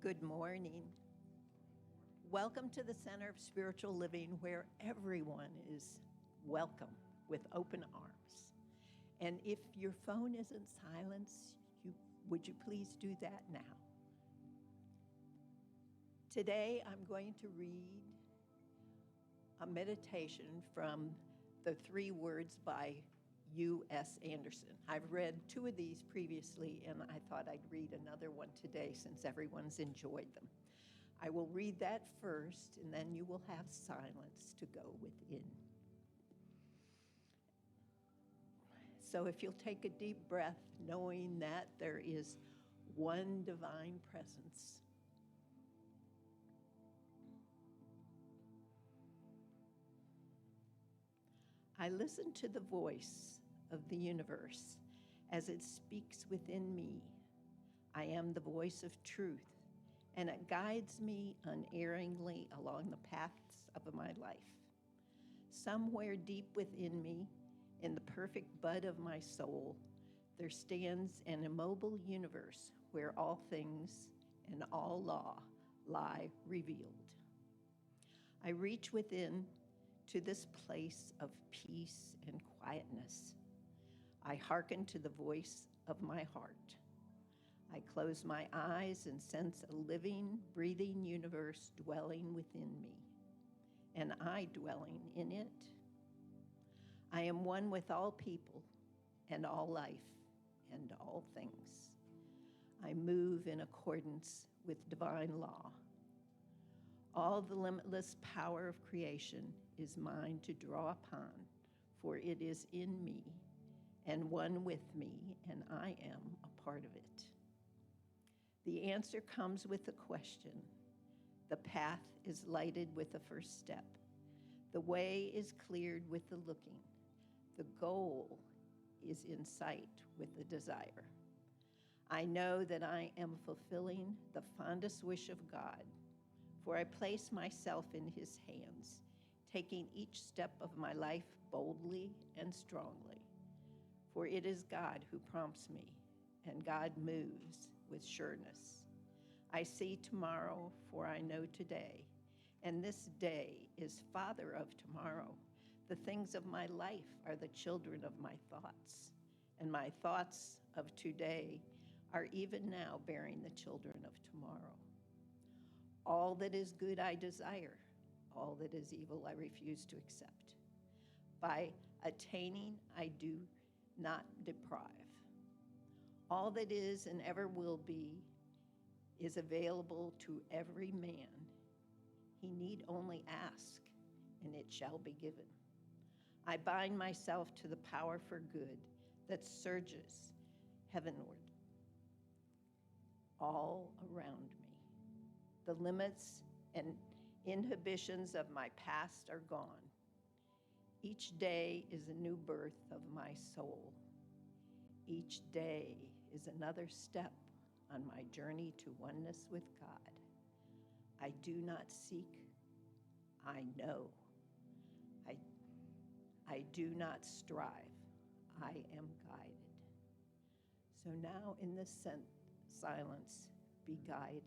Good morning. Welcome to the Center of Spiritual Living, where everyone is welcome with open arms. And if your phone is in silence, would you please do that now? Today, I'm going to read a meditation from The 3 Words by U.S. Anderson. I've read 2 of these previously, and I thought I'd read another one today since everyone's enjoyed them. I will read that first, and then you will have silence to go within. So if you'll take a deep breath, knowing that there is one divine presence. I listen to the voice of the universe as it speaks within me. I am the voice of truth, and it guides me unerringly along the paths of my life. Somewhere deep within me, in the perfect bud of my soul, there stands an immobile universe where all things and all law lie revealed. I reach within to this place of peace and quietness. I hearken to the voice of my heart. I close my eyes and sense a living, breathing universe dwelling within me, and I dwelling in it. I am one with all people and all life and all things. I move in accordance with divine law. All the limitless power of creation is mine to draw upon, for it is in me and one with me, and I am a part of it. The answer comes with the question. The path is lighted with the first step. The way is cleared with the looking. The goal is in sight with the desire. I know that I am fulfilling the fondest wish of God, for I place myself in his hands, taking each step of my life boldly and strongly. For it is God who prompts me, and God moves with sureness. I see tomorrow, for I know today, and this day is father of tomorrow. The things of my life are the children of my thoughts, and my thoughts of today are even now bearing the children of tomorrow. All that is good I desire, all that is evil I refuse to accept. By attaining, I do not deprive. All that is and ever will be is available to every man. He need only ask, and it shall be given. I bind myself to the power for good that surges heavenward all around me. The limits and inhibitions of my past are gone. Each day is a new birth of my soul. Each day is another step on my journey to oneness with God. I do not seek, I know. I do not strive, I am guided. So now in this silence, be guided.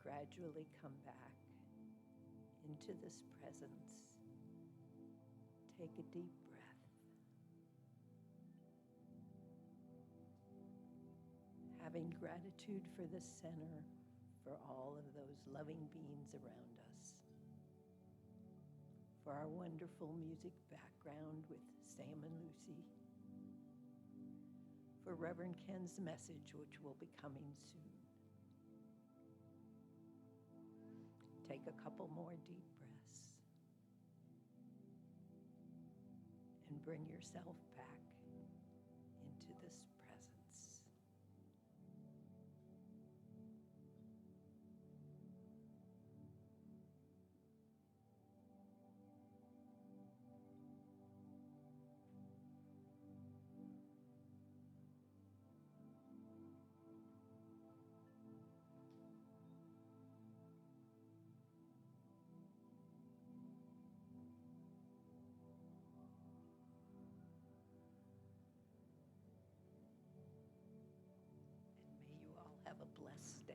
gradually come back into this presence. Take a deep breath. Having gratitude for the center, for all of those loving beings around us, for our wonderful music background with Sam and Lucy, for Reverend Ken's message, which will be coming soon. Take a couple more deep breaths and bring yourself back into this presence. May you all have a blessed day.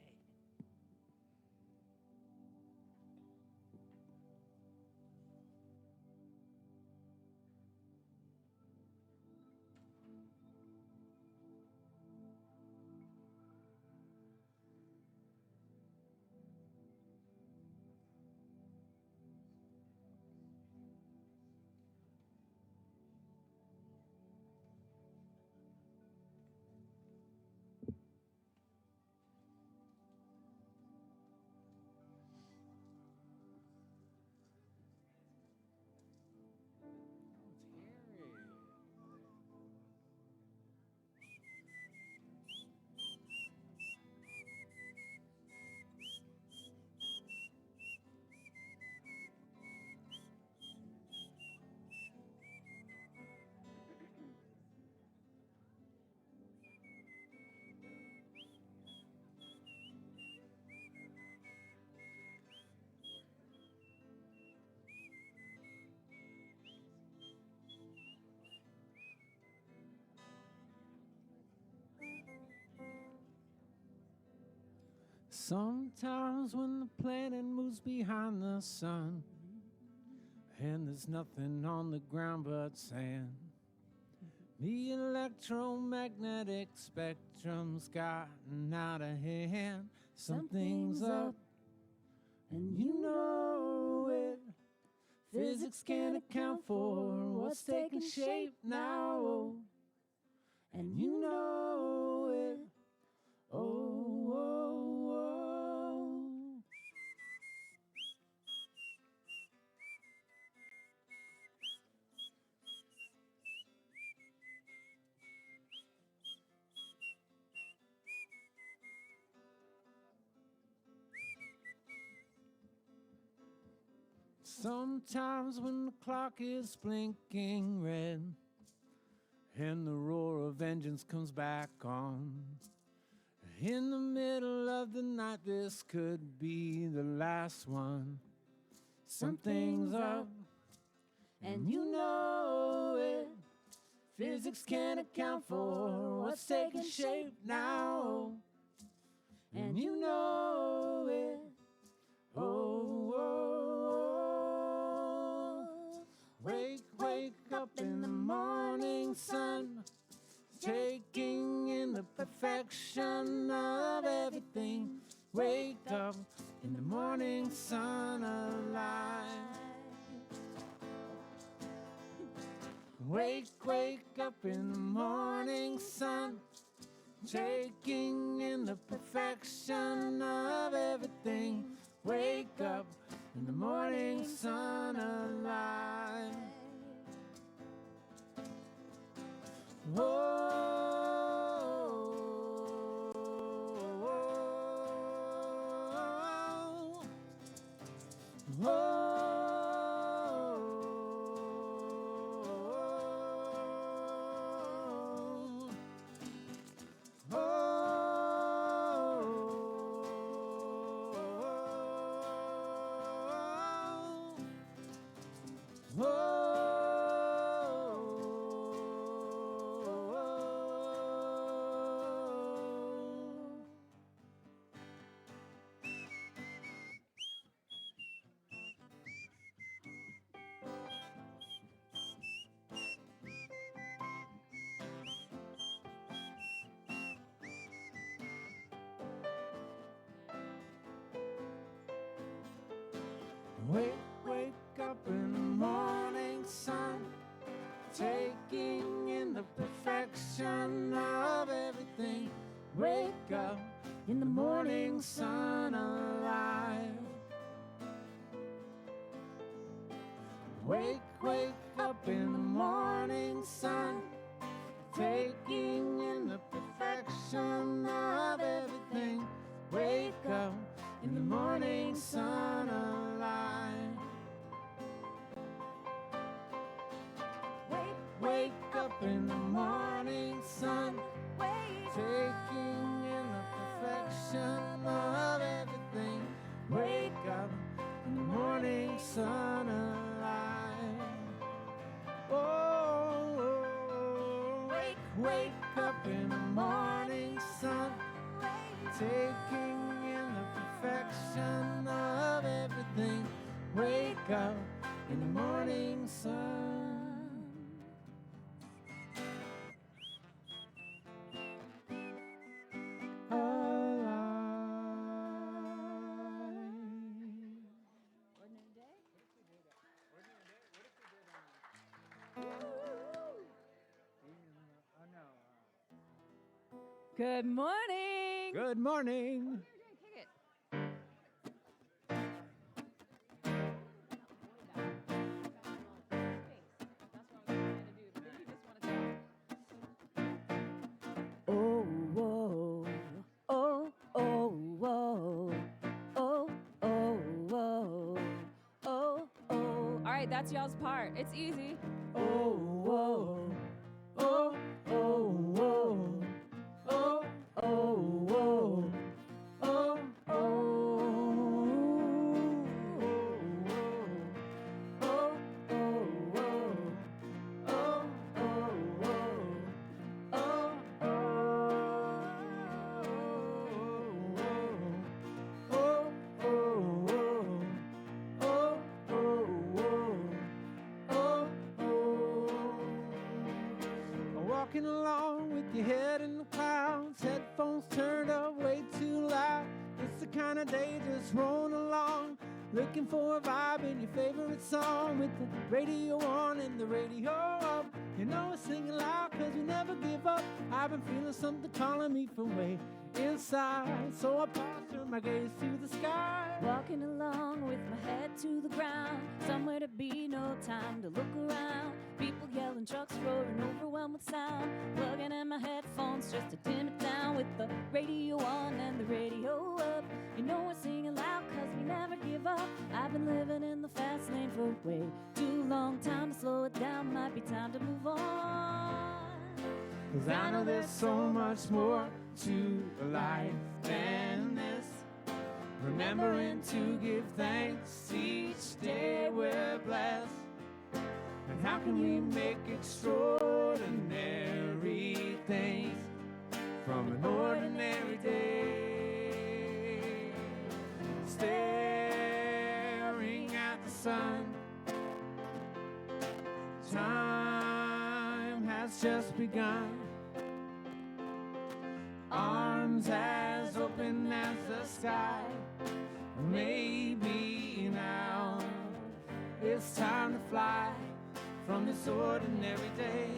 Sometimes when the planet moves behind the sun and there's nothing on the ground but sand, the electromagnetic spectrum's gotten out of hand. Something's up and you know it. Physics can't account for what's taking shape now, and you know it. Oh, oh, oh. Sometimes when the clock is blinking red and the roar of engines comes back on, in the middle of the night, this could be the last one. Something's up, and you know it. Physics can't account for what's taking shape now, and you know it. Oh, oh, oh. Wake, wake up in the morning sun, taking in the perfection of everything. Wake up in the morning sun alive. Wake, wake up in the morning sun, taking in the perfection of everything. Wake up in the morning sun alive. Whoa. Wake, wake up in the morning sun, taking in the perfection of everything. Wake up in the morning sun alive. Wake, wake up in the morning sun, taking in the perfection of everything. Wake up in the morning sun alive. Wake up in the morning sun, taking in the perfection of everything. Wake up in the morning sun alive. Oh, wake up in the morning sun, taking in the perfection of everything. Wake up in the morning sun. Good morning. Good morning. Kick it. Oh, whoa. Oh, oh, whoa. Oh, oh, whoa. Oh, oh. All right, that's y'all's part. It's easy. Oh, whoa. Oh, oh, whoa. Oh, oh, whoa. Oh, oh. Oh, oh, whoa. Oh, oh, whoa. Oh, walking along with your head in the clouds, headphones turned up way too loud. It's the kind of day just rolling along, looking for a vibe in your favorite song, with the radio on and the radio up. You know we're singing loud cause we never give up. I've been feeling something calling me from way inside, so I posture my gaze to the sky. Walking along with my head to the ground, somewhere to be, no time to look around. People yelling, trucks roaring, overwhelmed with sound. Plugging in my headphones just to dim it down, with the radio on and the radio up. You know we're singing loud cause we never give up. I've been living in the fast lane for way too long. Time to slow it down, might be time to move on. Cause I know there's so much more to life than this. Remembering to give thanks each day we're blessed. And how can we make extraordinary things from an ordinary day? Staring at the sun, time has just begun. Arms as open as the sky. Maybe now it's time to fly from this ordinary day.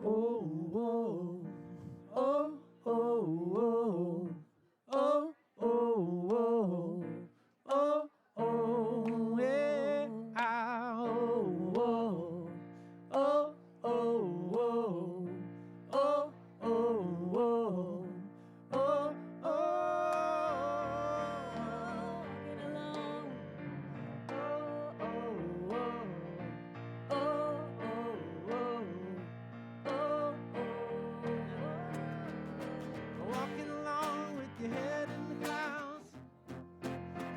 Oh, whoa. Oh, oh, whoa. Oh, oh, whoa. Oh, oh, yeah. Oh, whoa. Oh, oh, whoa. Oh, oh, whoa. Oh, oh. Walking along. Oh, oh, whoa. Oh, oh, whoa. Oh, oh. Walking along with your head in the clouds.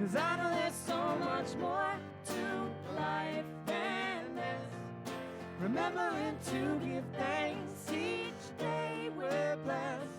Cause I know there's so much more to life than this. Remembering to give thanks each day we're blessed.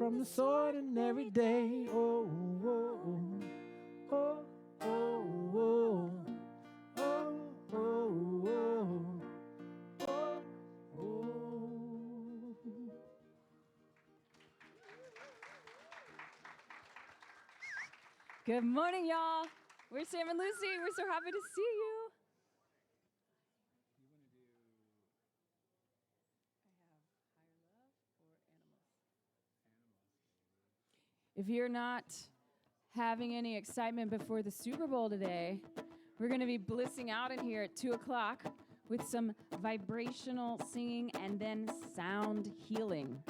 from this ordinary day. Oh, oh, oh, oh, oh, oh, oh, oh, oh, oh. Good morning, y'all. We're Sam and Lucy. We're so happy to see you. If you're not having any excitement before the Super Bowl today, we're going to be blissing out in here at 2 o'clock with some vibrational singing and then sound healing.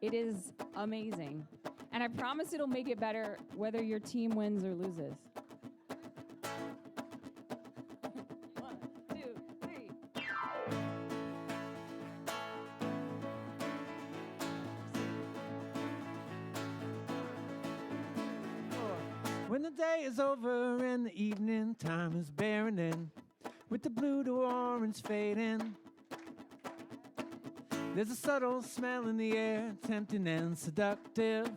It is amazing. And I promise it'll make it better whether your team wins or loses. 1, 2, 3. When the day is over and the evening time is bearing in, with the blue to orange fading, there's a subtle smell in the air, tempting and seductive,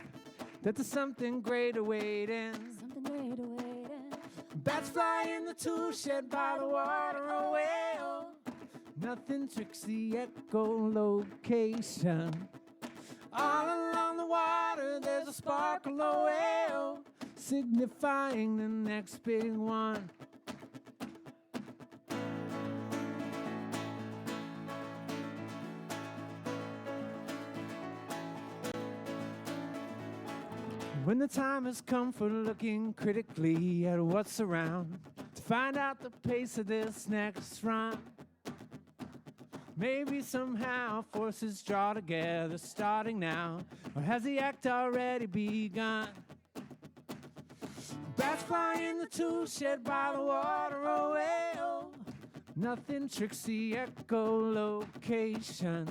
that there's something great awaiting. Something great awaiting. Bats fly in the tool shed by the water, a whale. Nothing tricks the echolocation. All along the water there's a sparkle, a whale, signifying the next big one. When the time has come for looking critically at what's around, to find out the pace of this next rhyme, maybe somehow forces draw together starting now, or has the act already begun? Bats fly in the tool shed by the water, a whale. Nothing tricks the echolocation.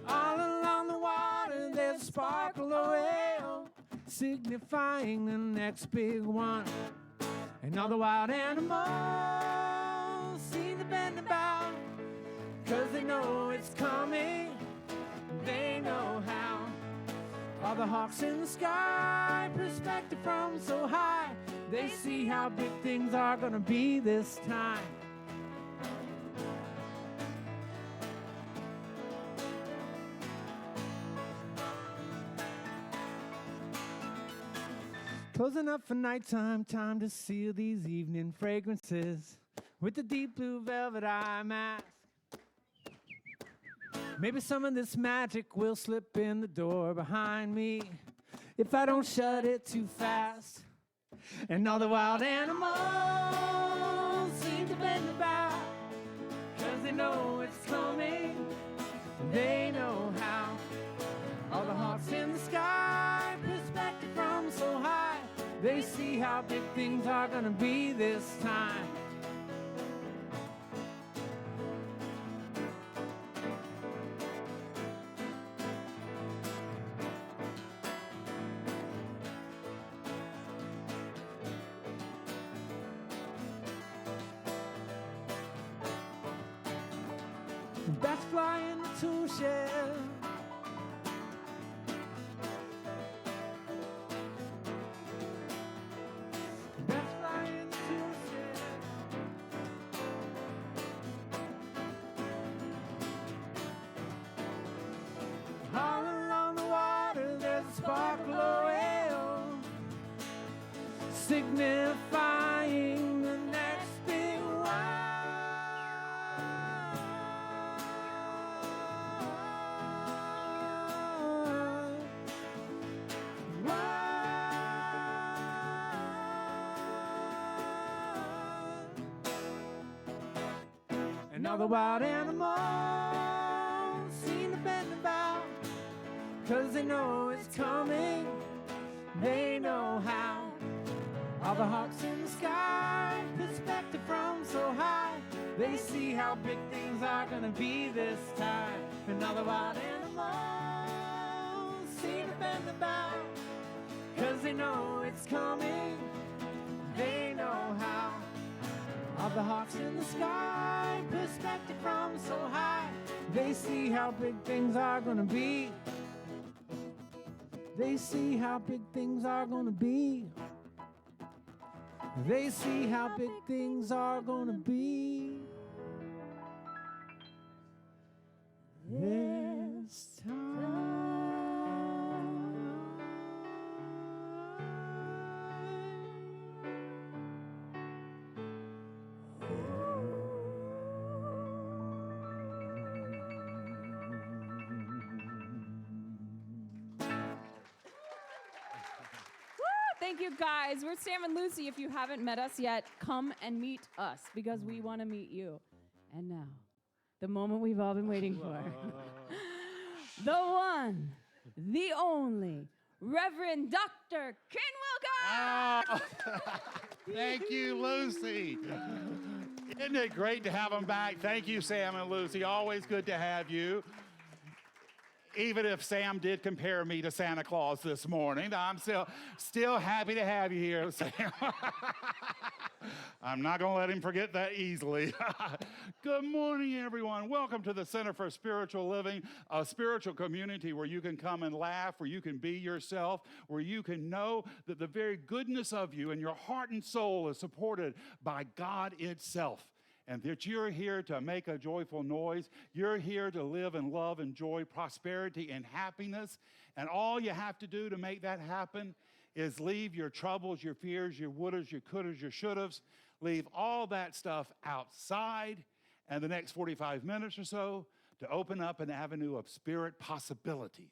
All along the water there's a sparkle, a whale, signifying the next big one. And all the wild animals seem to bend about, 'cause they know it's coming, they know how. All the hawks in the sky, perspective from so high, they see how big things are gonna be this time. Closing up for nighttime, time to seal these evening fragrances with the deep blue velvet eye mask. Maybe some of this magic will slip in the door behind me if I don't shut it too fast. And all the wild animals seem to bend about, 'cause they know it's coming, they know how. All the hawks in the sky, perspective from so high, they see how big things are gonna be this time. Bats fly in the tool shed. Bats fly in the tool shed. All along the water there's a sparkle, a whale, signifying the next big one. And all the wild animals seem to bend about, 'cause they know it's coming, they know how. All the hawks in the sky, perspective from so high, they see how big things are gonna be this time. And all the wild animals seem to bend about, 'cause they know it's coming, they know how. All the hawks in the sky, perspective from so high, they see how big things are gonna be. They see how big things are gonna be. They see how big things are gonna be. This time. Thank you, guys. We're Sam and Lucy. If you haven't met us yet, come and meet us because we want to meet you. And now, the moment we've all been waiting for. The one, the only, Reverend Dr. Ken Wilcox. Thank you, Lucy. Isn't it great to have them back? Thank you, Sam and Lucy. Always good to have you. Even if Sam did compare me to Santa Claus this morning, I'm still happy to have you here, Sam. I'm not going to let him forget that easily. Good morning, everyone. Welcome to the Center for Spiritual Living, a spiritual community where you can come and laugh, where you can be yourself, where you can know that the very goodness of you and your heart and soul is supported by God itself. And that you're here to make a joyful noise. You're here to live in love and joy, prosperity and happiness. And all you have to do to make that happen is leave your troubles, your fears, your wouldas, your couldas, your shouldas. Leave all that stuff outside and the next 45 minutes or so to open up an avenue of spirit possibilities.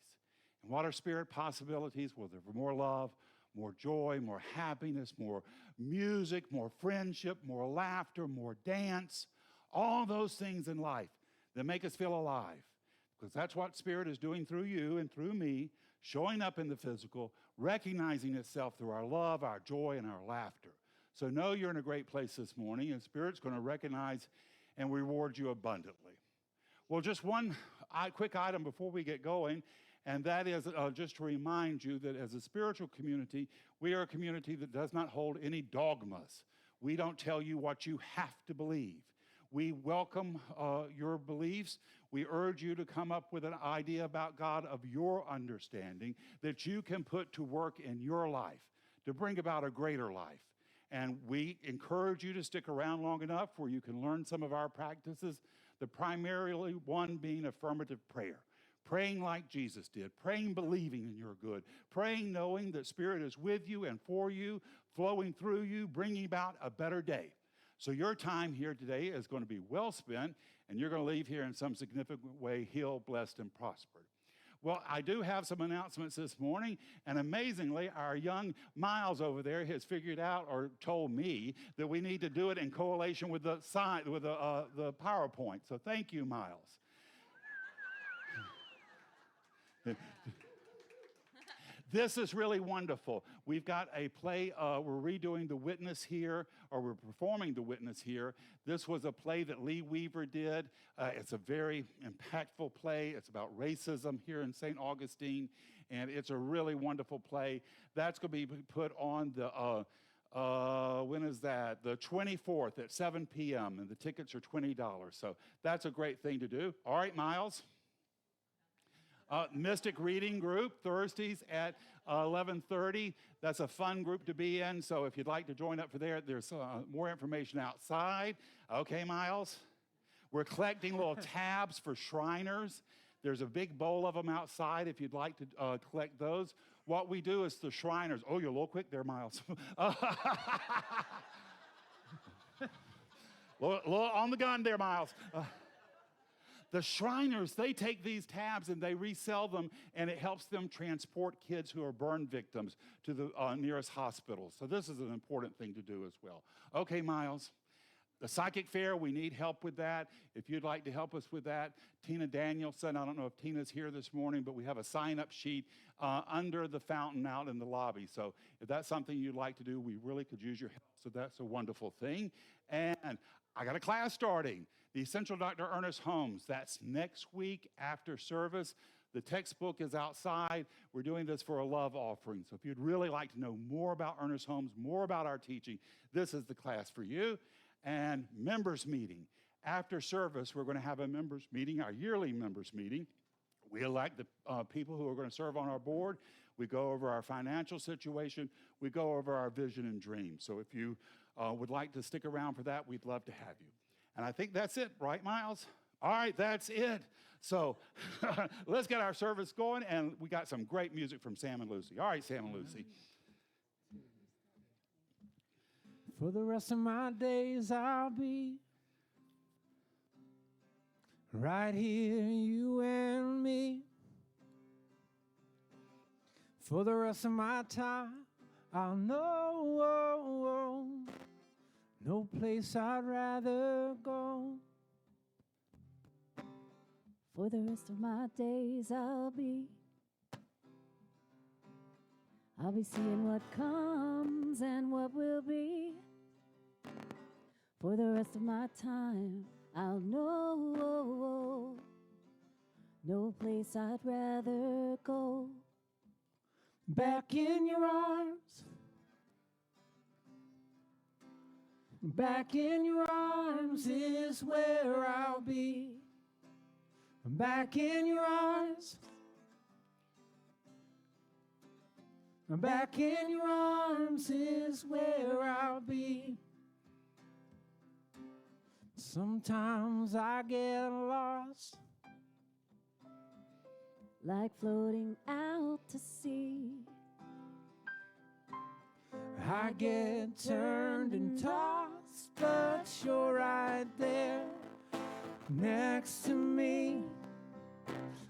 And what are spirit possibilities? Well, they're more love, more joy, more happiness, more music, more friendship, more laughter, more dance, all those things in life that make us feel alive. Because that's what Spirit is doing through you and through me, showing up in the physical, recognizing itself through our love, our joy, and our laughter. So know you're in a great place this morning, and Spirit's going to recognize and reward you abundantly. Well, just one quick item before we get going, and that is just to remind you that as a spiritual community, we are a community that does not hold any dogmas. We don't tell you what you have to believe. We welcome your beliefs. We urge you to come up with an idea about God of your understanding that you can put to work in your life to bring about a greater life. And we encourage you to stick around long enough where you can learn some of our practices, the primarily one being affirmative prayer. Praying like Jesus did, praying believing in your good, praying knowing that Spirit is with you and for you, flowing through you, bringing about a better day. So your time here today is going to be well spent, and you're going to leave here in some significant way healed, blessed, and prospered. Well, I do have some announcements this morning, and amazingly, our young Miles over there has figured out or told me that we need to do it in correlation with the PowerPoint. So thank you, Miles. This is really wonderful. We've got a play, we're redoing The Witness here, or we're performing The Witness here. This was a play that Lee Weaver did. It's a very impactful play. It's about racism here in St. Augustine, and it's a really wonderful play. That's going to be put on the, when is that? The 24th at 7 p.m., and the tickets are $20. So that's a great thing to do. All right, Miles. Mystic Reading Group, Thursdays at 11:30. That's a fun group to be in, so if you'd like to join up for there, there's more information outside. Okay, Miles? We're collecting little tabs for Shriners. There's a big bowl of them outside if you'd like to collect those. What we do is the Shriners. Oh, you're a little quick there, Miles. little on the gun there, Miles. The Shriners, they take these tabs and they resell them, and it helps them transport kids who are burn victims to the nearest hospitals. So this is an important thing to do as well. Okay, Miles. The Psychic Fair, we need help with that. If you'd like to help us with that, Tina Danielson, I don't know if Tina's here this morning, but we have a sign-up sheet under the fountain out in the lobby. So if that's something you'd like to do, we really could use your help. So that's a wonderful thing. And I got a class starting. The Essential Dr. Ernest Holmes. That's next week after service. The textbook is outside. We're doing this for a love offering. So if you'd really like to know more about Ernest Holmes, more about our teaching, this is the class for you. And members meeting. After service, we're going to have a members meeting, our yearly members meeting. We elect the people who are going to serve on our board. We go over our financial situation. We go over our vision and dreams. So if you would like to stick around for that, we'd love to have you. And I think that's it, right, Miles? All right, that's it. So let's get our service going, and we got some great music from Sam and Lucy. All right, Sam and Lucy. For the rest of my days, I'll be right here, you and me. For the rest of my time, I'll know no place I'd rather go. For the rest of my days, I'll be seeing what comes and what will be. For the rest of my time, I'll know no place I'd rather go. Back in your arms, back in your arms is where I'll be. Back in your arms, back in your arms is where I'll be. Sometimes I get lost, like floating out to sea. I get turned and tossed, but you're right there next to me.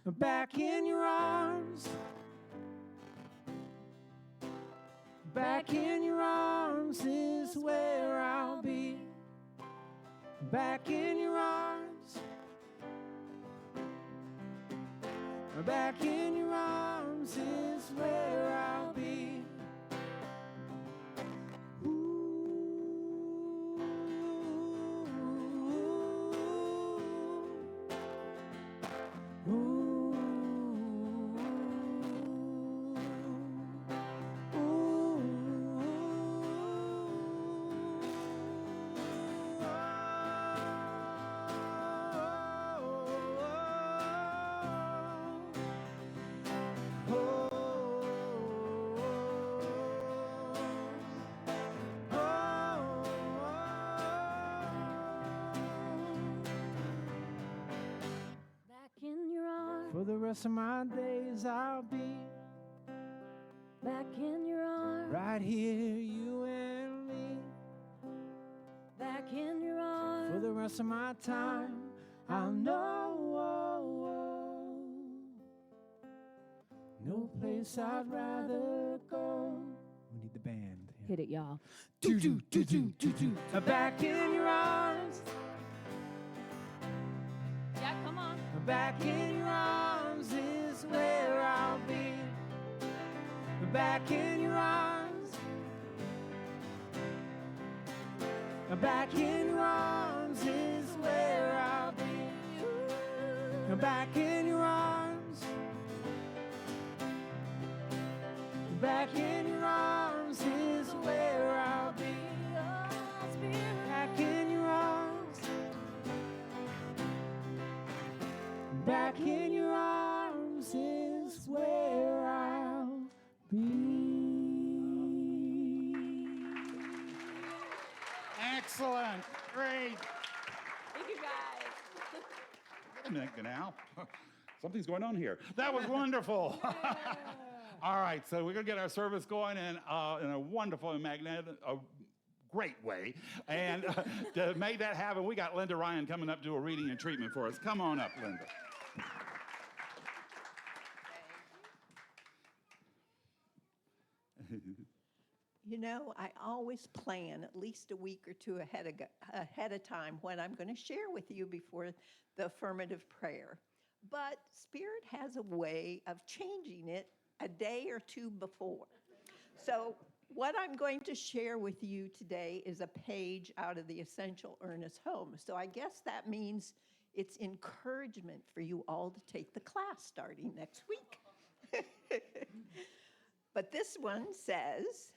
Back in your arms, back in your arms is where I'll be. Back in your arms, back in your arms is where I'll be. For the rest of my days, I'll be Back in your arms, right here, you and me. back in your arms. For the rest of my time, I'll know no place I'd rather go. We need the band. Hit it, y'all. Do do do do do do. Back in your arms, Yeah, come on. back in your arms is where I'll be. Back in your arms, back in your arms is where I'll be. Back in your arms, back in your arms is where I'll be. Back in your arms, back in your arms is where I'll be. Excellent. Great. Thank you, guys. Wait a minute now. Something's going on here. That was wonderful. All right, so we're going to get our service going in a wonderful and great way. And to make that happen, we got Linda Ryan coming up to do a reading and treatment for us. Come on up, Linda. You know, I always plan at least a week or two ahead of time what I'm going to share with you before the affirmative prayer. But Spirit has a way of changing it a day or two before. So what I'm going to share with you today is a page out of the Essential Earnest Home. So I guess that means it's encouragement for you all to take the class starting next week. But this one says,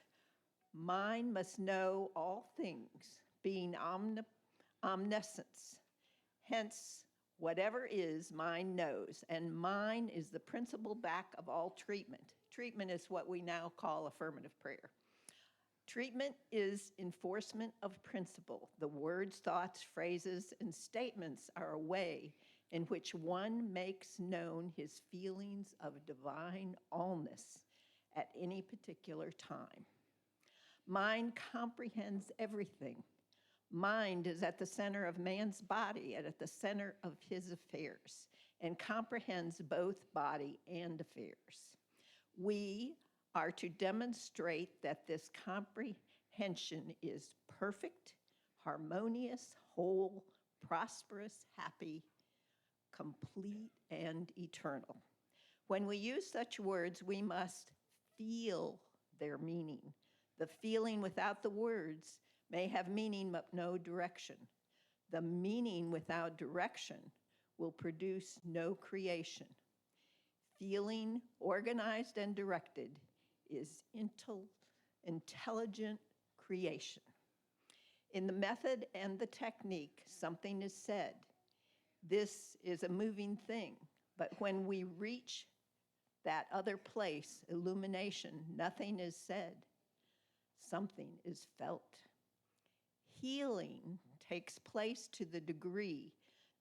"Mine must know all things, being omniscience. Hence, whatever is, mine knows, and mine is the principal back of all treatment. Treatment is what we now call affirmative prayer. Treatment is enforcement of principle. The words, thoughts, phrases, and statements are a way in which one makes known his feelings of divine allness at any particular time. Mind comprehends everything. Mind is at the center of man's body and at the center of his affairs, and comprehends both body and affairs. We are to demonstrate that this comprehension is perfect, harmonious, whole, prosperous, happy, complete, and eternal. When we use such words, we must feel their meaning. The feeling without the words may have meaning but no direction. The meaning without direction will produce no creation. Feeling organized and directed is intelligent creation. In the method and the technique, something is said. This is a moving thing, but when we reach that other place, illumination, nothing is said. Something is felt. Healing takes place to the degree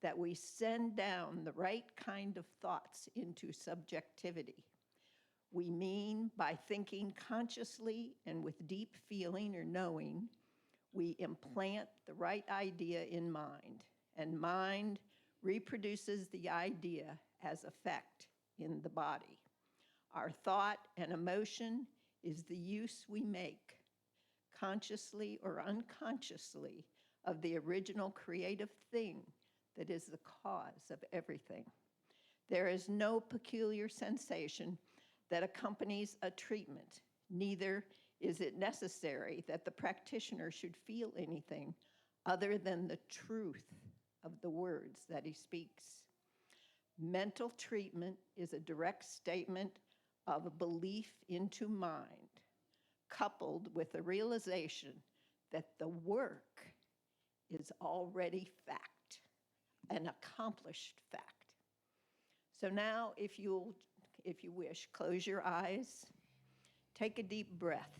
that we send down the right kind of thoughts into subjectivity. We mean by thinking consciously and with deep feeling or knowing, we implant the right idea in mind, and mind reproduces the idea as effect in the body. Our thought and emotion is the use we make, consciously or unconsciously, of the original creative thing that is the cause of everything. There is no peculiar sensation that accompanies a treatment. Neither is it necessary that the practitioner should feel anything other than the truth of the words that he speaks. Mental treatment is a direct statement of a belief into mind, coupled with the realization that the work is already fact, an accomplished fact. So now, if you wish, close your eyes, take a deep breath.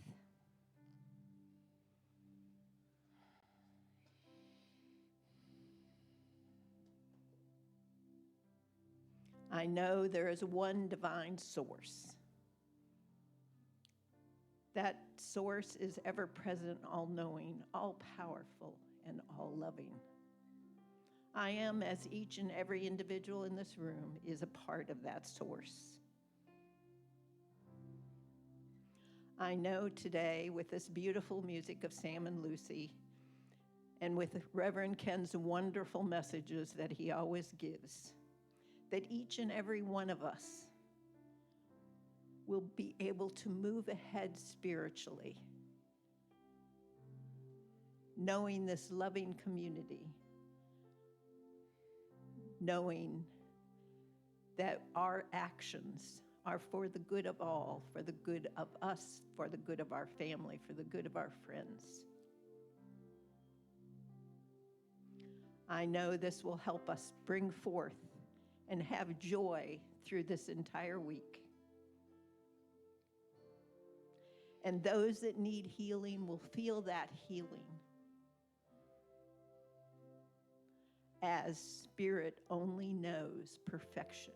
I know there is one divine source. That source is ever-present, all-knowing, all-powerful, and all-loving. I am, as each and every individual in this room, is a part of that source. I know today, with this beautiful music of Sam and Lucy, and with Reverend Ken's wonderful messages that he always gives, that each and every one of us will be able to move ahead spiritually, knowing this loving community, knowing that our actions are for the good of all, for the good of us, for the good of our family, for the good of our friends. I know this will help us bring forth and have joy through this entire week. And those that need healing will feel that healing as Spirit only knows perfection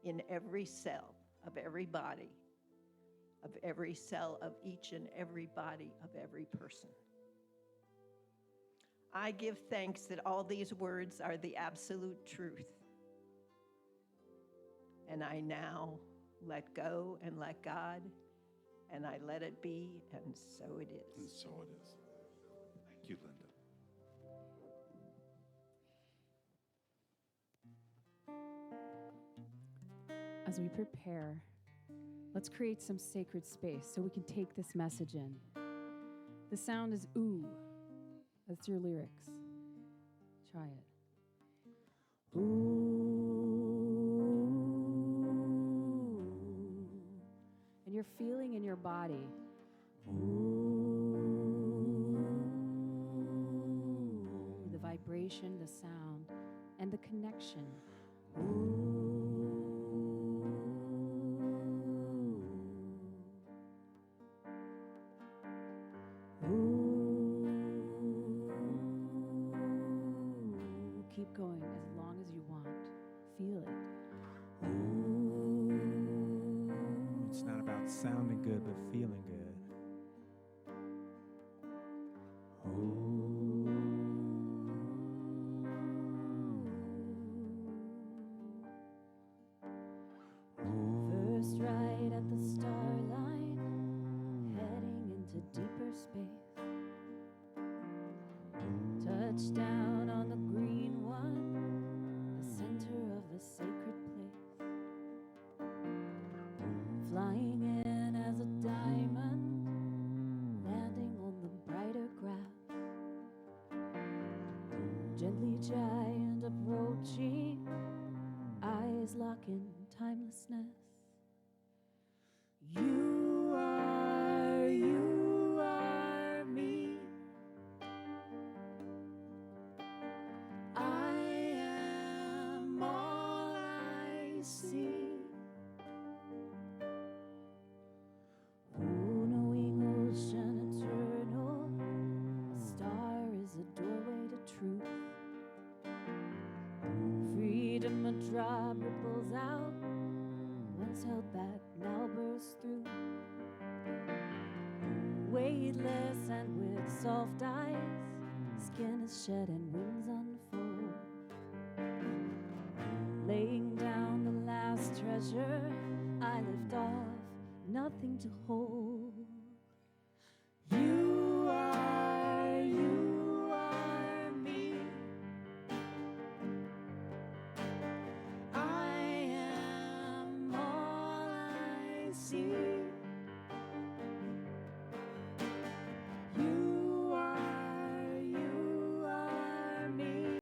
in every cell of every body, of every cell of each and every body of every person. I give thanks that all these words are the absolute truth. And I now let go and let God, and I let it be, and so it is. And so it is. Thank you, Linda. As we prepare, let's create some sacred space so we can take this message in. The sound is ooh. That's your lyrics. Try it. Ooh. And you're feeling in your body. Ooh. The vibration, the sound, and the connection. Ooh. going as long as you want. Feel it. It's not about sounding good, but feeling good. First right at the starline, heading into deeper space. Touchdown on the green one, the center of a sacred place. Flying in as a diamond, landing on the brighter grass. Gently giant approaching, eyes lock in timelessness. You are me. I am all I see. Knowing ocean eternal, a star is a doorway to truth. Freedom a drop ripples out, once held back, now bursts through. Weightless and with soft eyes, skin is shed and wings unfold. Laying down the last treasure, I lift off, nothing to hold. You are me. I am all I see. You are me.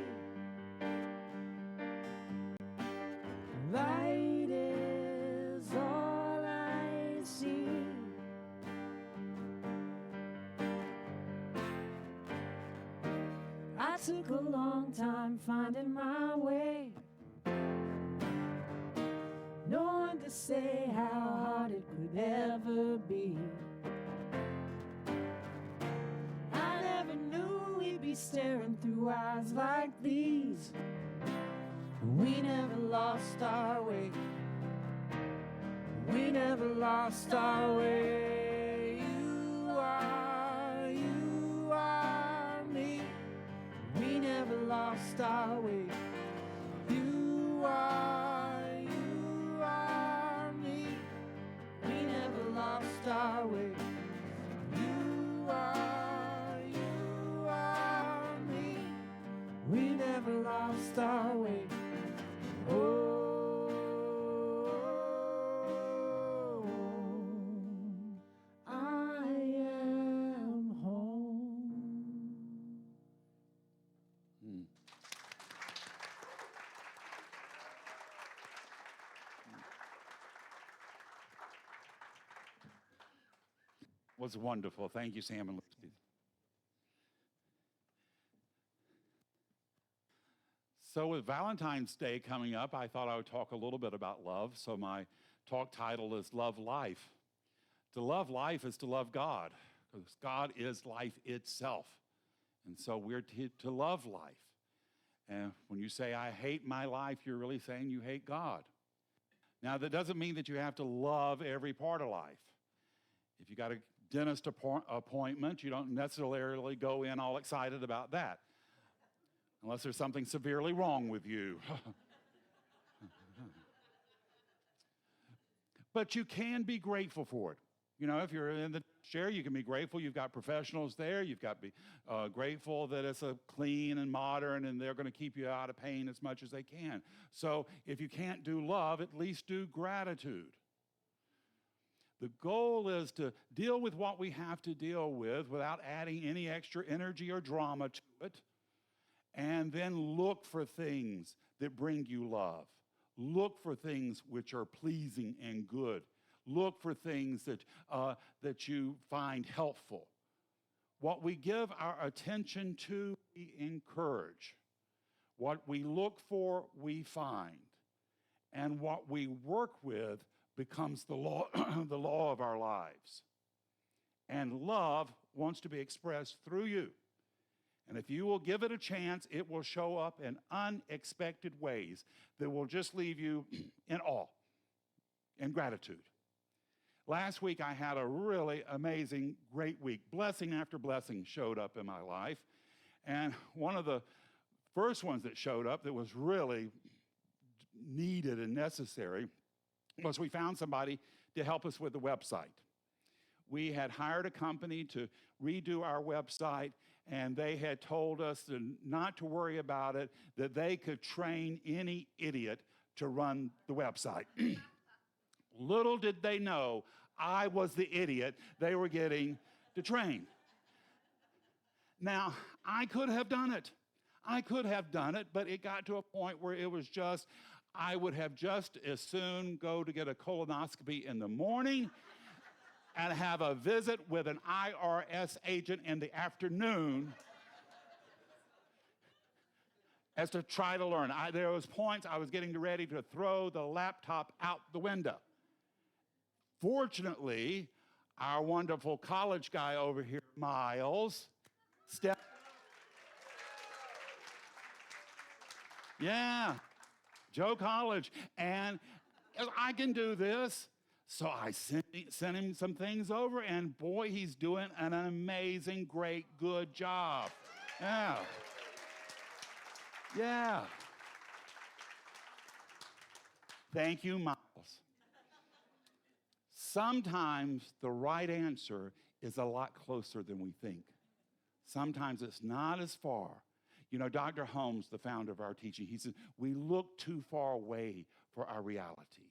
Light is all I see. I took a long time finding my way. No one to say how hard it could ever be. I never knew we'd be staring through eyes like these. We never lost our way. We never lost our way. You are me. We never lost our way. You are me. We never lost our way. You are me. We never lost our way. Oh, I am home. Was wonderful. Thank you, Sam and Lucy. So with Valentine's Day coming up, I thought I would talk a little bit about love. So my talk title is Love Life. To love life is to love God, because God is life itself. And so we're to love life. And when you say, I hate my life, you're really saying you hate God. Now, that doesn't mean that you have to love every part of life. If you got a dentist appointment, you don't necessarily go in all excited about that, unless there's something severely wrong with you. But you can be grateful for it. You know, if you're in the chair, you can be grateful. You've got professionals there. You've got to be grateful that it's a clean and modern, and they're going to keep you out of pain as much as they can. So if you can't do love, at least do gratitude. The goal is to deal with what we have to deal with without adding any extra energy or drama to it. And then look for things that bring you love. Look for things which are pleasing and good. Look for things that you find helpful. What we give our attention to, we encourage. What we look for, we find. And what we work with becomes the law, the law of our lives. And love wants to be expressed through you. And if you will give it a chance, it will show up in unexpected ways that will just leave you in awe and gratitude. Last week, I had a really amazing, great week. Blessing after blessing showed up in my life. And one of the first ones that showed up that was really needed and necessary was we found somebody to help us with the website. We had hired a company to redo our website, and they had told us not to worry about it, that they could train any idiot to run the website. Little did they know I was the idiot they were getting to train. Now, I could have done it. But it got to a point where it was just, I would have just as soon go to get a colonoscopy in the morning and have a visit with an IRS agent in the afternoon as to try to learn. There was points I was getting ready to throw the laptop out the window. Fortunately, our wonderful college guy over here, Miles, stepped. Yeah, Joe College. And I can do this. So I sent him some things over, and boy, he's doing an amazing, great, good job. Yeah. Yeah. Thank you, Miles. Sometimes the right answer is a lot closer than we think. Sometimes it's not as far. You know, Dr. Holmes, the founder of our teaching, he said, we look too far away for our reality.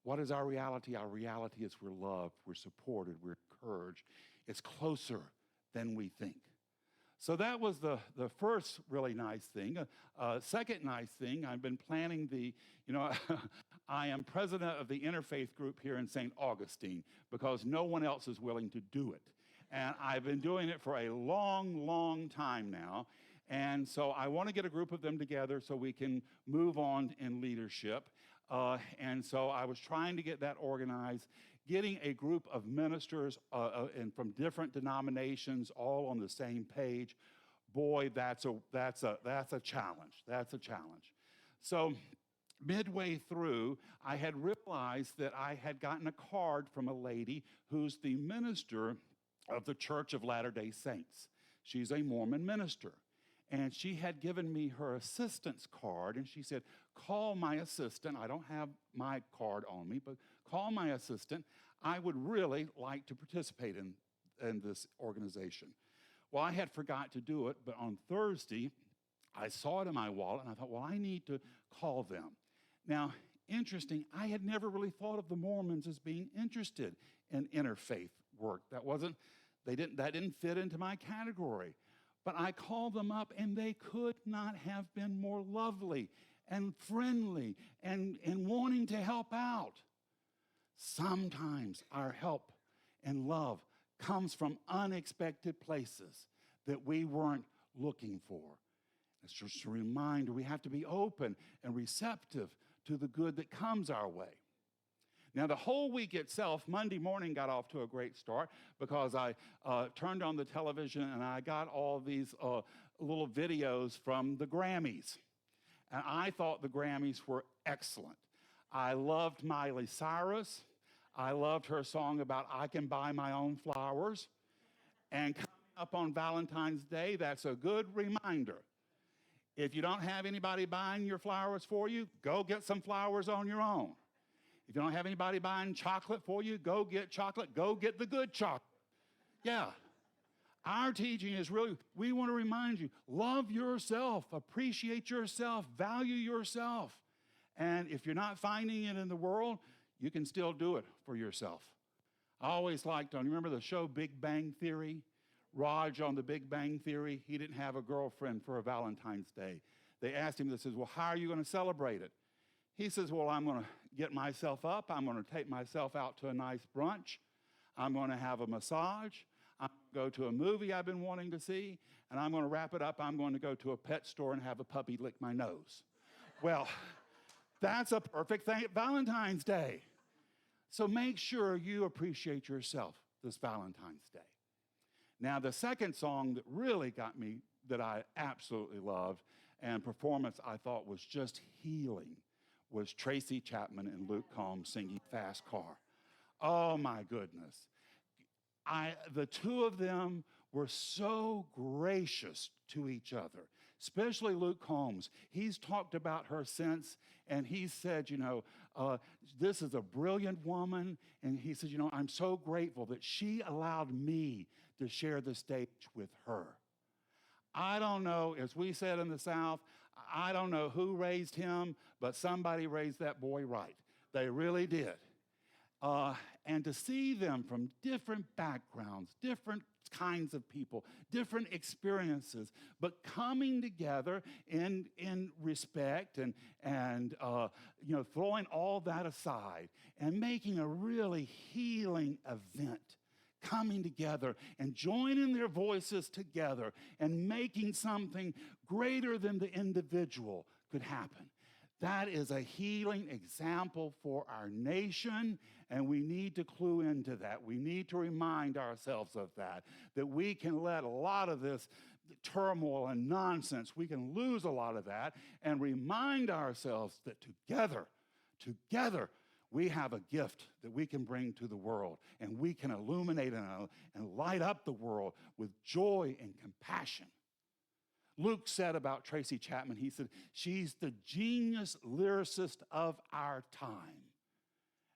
What is our reality? Our reality is we're loved, we're supported, we're encouraged. It's closer than we think. So that was the first really nice thing. Second nice thing, I've been planning I am president of the interfaith group here in St. Augustine because no one else is willing to do it. And I've been doing it for a long, long time now. And so I want to get a group of them together so we can move on in leadership. And so I was trying to get that organized, getting a group of ministers and from different denominations all on the same page. Boy, that's a challenge. That's a challenge. So midway through, I had realized that I had gotten a card from a lady who's the minister of the Church of Latter-day Saints. She's a Mormon minister. And she had given me her assistant's card, and she said, call my assistant. I don't have my card on me, but call my assistant. I would really like to participate in this organization. Well, I had forgot to do it, but on Thursday, I saw it in my wallet, and I thought, well, I need to call them. Now, interesting, I had never really thought of the Mormons as being interested in interfaith work. That didn't fit into my category. But I called them up, and they could not have been more lovely and friendly and wanting to help out. Sometimes our help and love comes from unexpected places that we weren't looking for. It's just a reminder we have to be open and receptive to the good that comes our way. Now, the whole week itself, Monday morning got off to a great start because I turned on the television and I got all these little videos from the Grammys. And I thought the Grammys were excellent. I loved Miley Cyrus. I loved her song about I can buy my own flowers. And coming up on Valentine's Day, that's a good reminder. If you don't have anybody buying your flowers for you, go get some flowers on your own. If you don't have anybody buying chocolate for you, go get chocolate. Go get the good chocolate. Yeah. Our teaching is really, we want to remind you, love yourself, appreciate yourself, value yourself. And if you're not finding it in the world, you can still do it for yourself. I always liked, you remember the show Big Bang Theory? Raj on the Big Bang Theory, he didn't have a girlfriend for a Valentine's Day. They asked him, they says, well, how are you going to celebrate it? He says, well, I'm going to get myself up. I'm going to take myself out to a nice brunch. I'm going to have a massage. I'm going to go to a movie I've been wanting to see. And I'm going to wrap it up. I'm going to go to a pet store and have a puppy lick my nose. Well, that's a perfect thing at Valentine's Day. So make sure you appreciate yourself this Valentine's Day. Now, the second song that really got me, that I absolutely loved, and performance I thought was just healing, was Tracy Chapman and Luke Combs singing Fast Car. Oh my goodness. The two of them were so gracious to each other, especially Luke Combs. He's talked about her since, and he said, this is a brilliant woman. And he said, I'm so grateful that she allowed me to share the stage with her. I don't know, as we said in the South, I don't know who raised him, but somebody raised that boy right. They really did. And to see them from different backgrounds, different kinds of people, different experiences, but coming together in respect and throwing all that aside and making a really healing event, coming together and joining their voices together and making something greater than the individual could happen. That is a healing example for our nation, and we need to clue into that. We need to remind ourselves of that we can let a lot of this turmoil and nonsense, we can lose a lot of that and remind ourselves that together, we have a gift that we can bring to the world, and we can illuminate and light up the world with joy and compassion. Luke said about Tracy Chapman, he said, she's the genius lyricist of our time.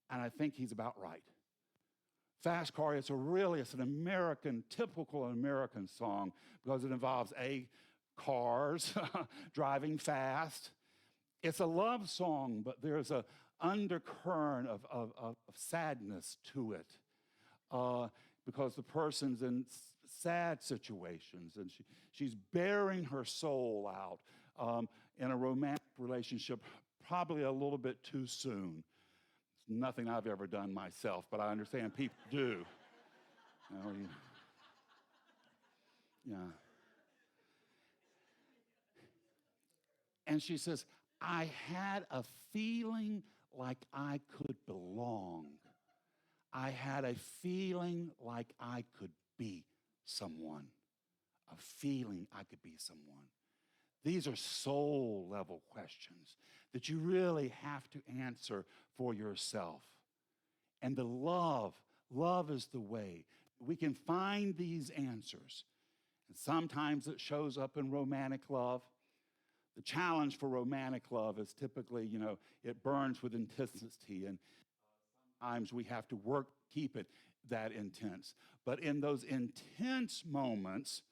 And I think he's about right. Fast Car, it's an American, typical American song because it involves cars, driving fast. It's a love song, but there's an undercurrent of sadness to it because the person's in sad situations and she's bearing her soul out in a romantic relationship probably a little bit too soon. It's nothing I've ever done myself, but I understand people do. Yeah. And she says, I had a feeling like I could belong. I had a feeling like I could be someone. A feeling I could be someone. These are soul level questions that you really have to answer for yourself. And the love is the way we can find these answers. And sometimes it shows up in romantic love. The challenge for romantic love is typically, it burns with intensity, and sometimes we have to work to keep it that intense. But in those intense moments,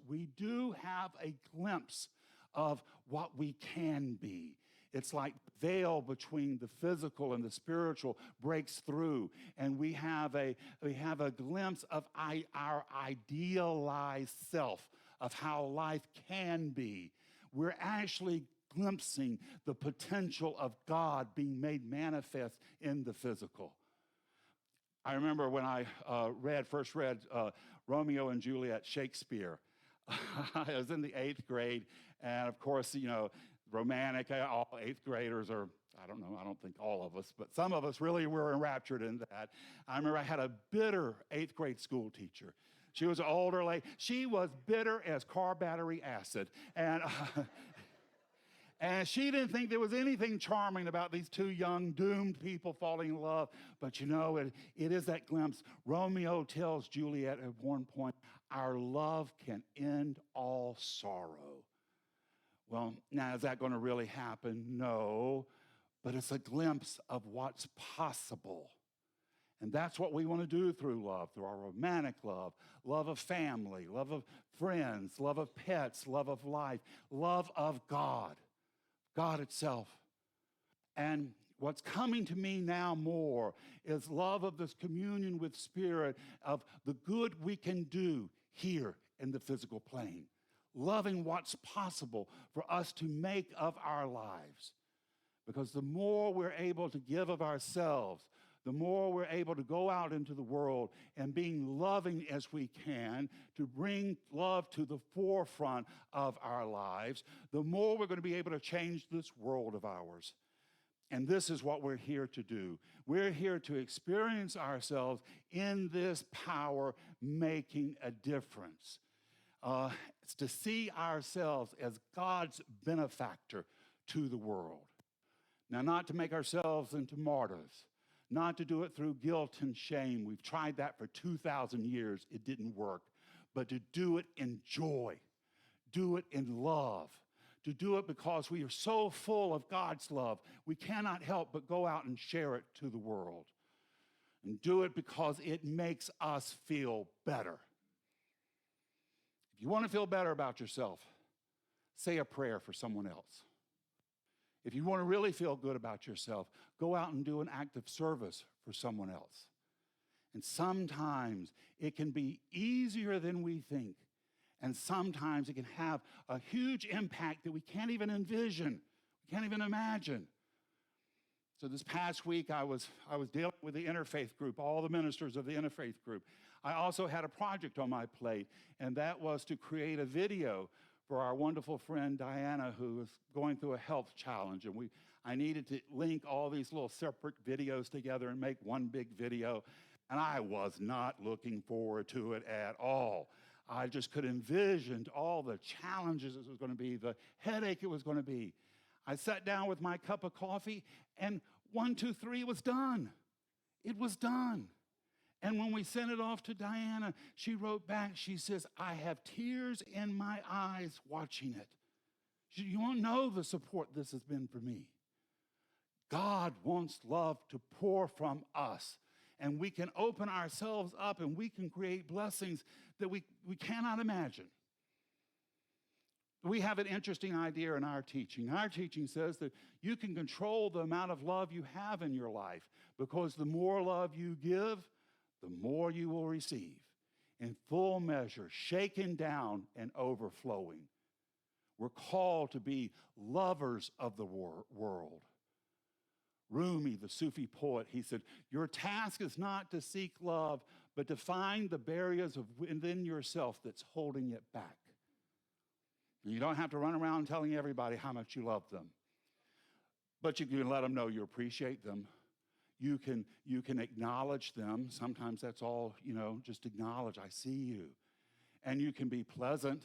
we do have a glimpse of what we can be. It's like the veil between the physical and the spiritual breaks through, and we have a glimpse of our idealized self, of how life can be. We're actually glimpsing the potential of God being made manifest in the physical. I remember when I first read Romeo and Juliet, Shakespeare. I was in the 8th grade, and of course, romantic, all 8th graders are, I don't think all of us, but some of us really were enraptured in that. I remember I had a bitter 8th grade school teacher. She was an older lady. She was bitter as car battery acid. And and she didn't think there was anything charming about these two young, doomed people falling in love. But it is that glimpse. Romeo tells Juliet at one point, our love can end all sorrow. Well, now, is that going to really happen? No. But it's a glimpse of what's possible. And that's what we want to do through love, through our romantic love, love of family, love of friends, love of pets, love of life, love of God itself. And what's coming to me now more is love of this communion with Spirit, of the good we can do here in the physical plane, loving what's possible for us to make of our lives. Because the more we're able to give of ourselves, the more we're able to go out into the world and being loving as we can to bring love to the forefront of our lives, the more we're going to be able to change this world of ours. And this is what we're here to do. We're here to experience ourselves in this power making a difference. It's to see ourselves as God's benefactor to the world. Now, not to make ourselves into martyrs, not to do it through guilt and shame. We've tried that for 2,000 years. It didn't work. But to do it in joy, do it in love, to do it because we are so full of God's love, we cannot help but go out and share it to the world. And do it because it makes us feel better. If you want to feel better about yourself, say a prayer for someone else. If you want to really feel good about yourself, go out and do an act of service for someone else. And sometimes it can be easier than we think. And sometimes it can have a huge impact that we can't even envision, we can't even imagine. So this past week, I was dealing with the interfaith group, all the ministers of the interfaith group. I also had a project on my plate, and that was to create a video for our wonderful friend Diana, who is going through a health challenge. And I needed to link all these little separate videos together and make one big video. And I was not looking forward to it at all. I just could envision all the challenges it was going to be, the headache it was going to be. I sat down with my cup of coffee, and 1, 2, 3 was done. It was done. And when we sent it off to Diana, she wrote back, she says, I have tears in my eyes watching it. You won't know the support this has been for me. God wants love to pour from us. And we can open ourselves up and we can create blessings that we cannot imagine. We have an interesting idea in our teaching. Our teaching says that you can control the amount of love you have in your life because the more love you give, the more you will receive in full measure, shaken down and overflowing. We're called to be lovers of the world. Rumi, the Sufi poet, he said, your task is not to seek love, but to find the barriers within yourself that's holding it back. You don't have to run around telling everybody how much you love them, but you can let them know you appreciate them. You can acknowledge them. Sometimes that's all, just acknowledge, I see you. And you can be pleasant.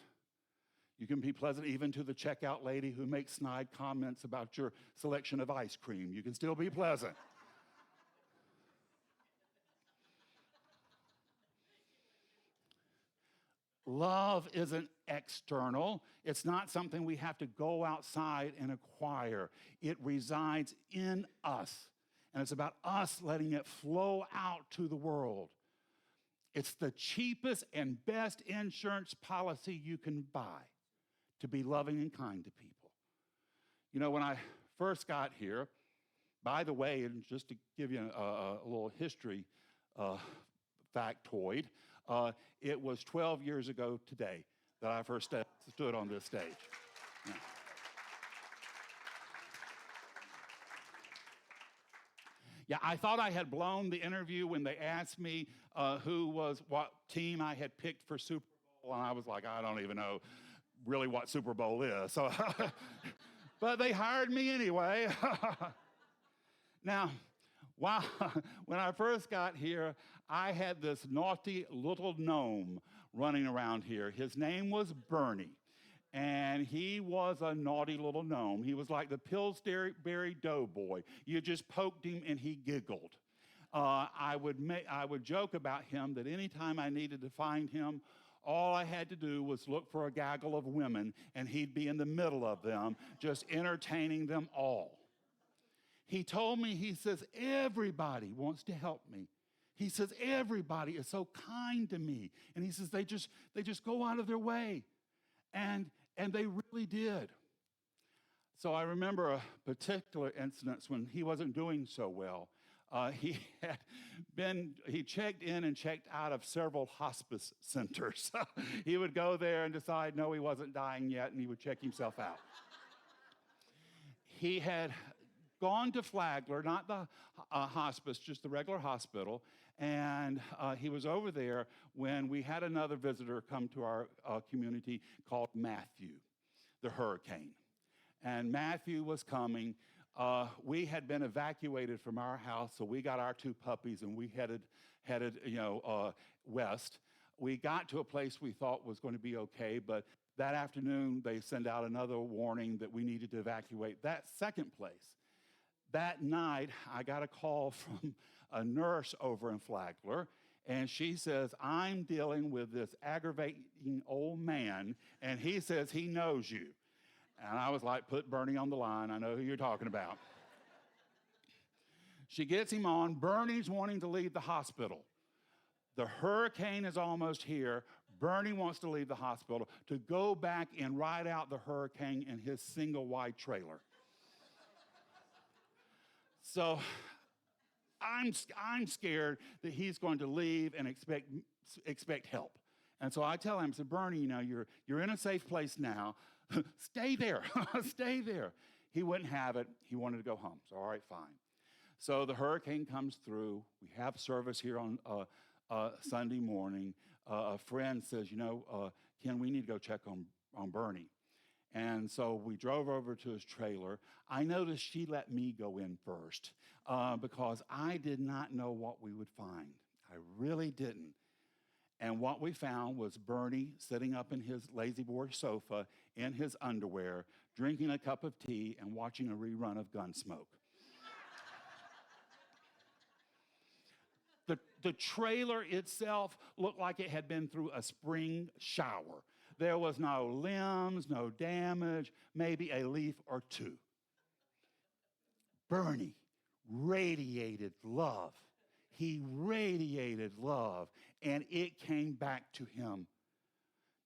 You can be pleasant even to the checkout lady who makes snide comments about your selection of ice cream. You can still be pleasant. Love isn't external. It's not something we have to go outside and acquire. It resides in us. And it's about us letting it flow out to the world. It's the cheapest and best insurance policy you can buy to be loving and kind to people. When I first got here, by the way, and just to give you a little history factoid, it was 12 years ago today that I first stood on this stage. Yeah. Yeah, I thought I had blown the interview when they asked me what team I had picked for Super Bowl, and I was like, I don't even know really what Super Bowl is. So, but they hired me anyway. Now, when I first got here, I had this naughty little gnome running around here. His name was Bernie. And he was a naughty little gnome. He was like the Pillsbury Doughboy. You just poked him and he giggled. I would joke about him that anytime I needed to find him, all I had to do was look for a gaggle of women and he'd be in the middle of them, just entertaining them all. He told me, he says, everybody wants to help me. He says, everybody is so kind to me. And he says, they just go out of their way. And they really did. So I remember a particular instance when he wasn't doing so well. He checked in and checked out of several hospice centers. He would go there and decide, no, he wasn't dying yet, and he would check himself out. He had gone to Flagler, not the hospice, just the regular hospital, and he was over there when we had another visitor come to our community called Matthew, the hurricane. And Matthew was coming. We had been evacuated from our house, so we got our 2 puppies and we headed west. We got to a place we thought was going to be okay, but that afternoon they sent out another warning that we needed to evacuate that second place. That night, I got a call from a nurse over in Flagler, and she says, I'm dealing with this aggravating old man, and he says he knows you. And I was like, put Bernie on the line. I know who you're talking about. She gets him on. Bernie's wanting to leave the hospital. The hurricane is almost here. Bernie wants to leave the hospital to go back and ride out the hurricane in his single wide trailer. So I'm scared that he's going to leave and expect help. And so I tell him, I said, Bernie, you're in a safe place now. Stay there. Stay there. He wouldn't have it. He wanted to go home. So, all right, fine. So the hurricane comes through. We have service here on Sunday morning. A friend says, Ken, we need to go check on Bernie. And so we drove over to his trailer. I noticed she let me go in first because I did not know what we would find. I really didn't. And what we found was Bernie sitting up in his lazy boy sofa in his underwear, drinking a cup of tea and watching a rerun of Gunsmoke. The trailer itself looked like it had been through a spring shower. There was no limbs, no damage, maybe a leaf or 2. Bernie radiated love. He radiated love, and it came back to him.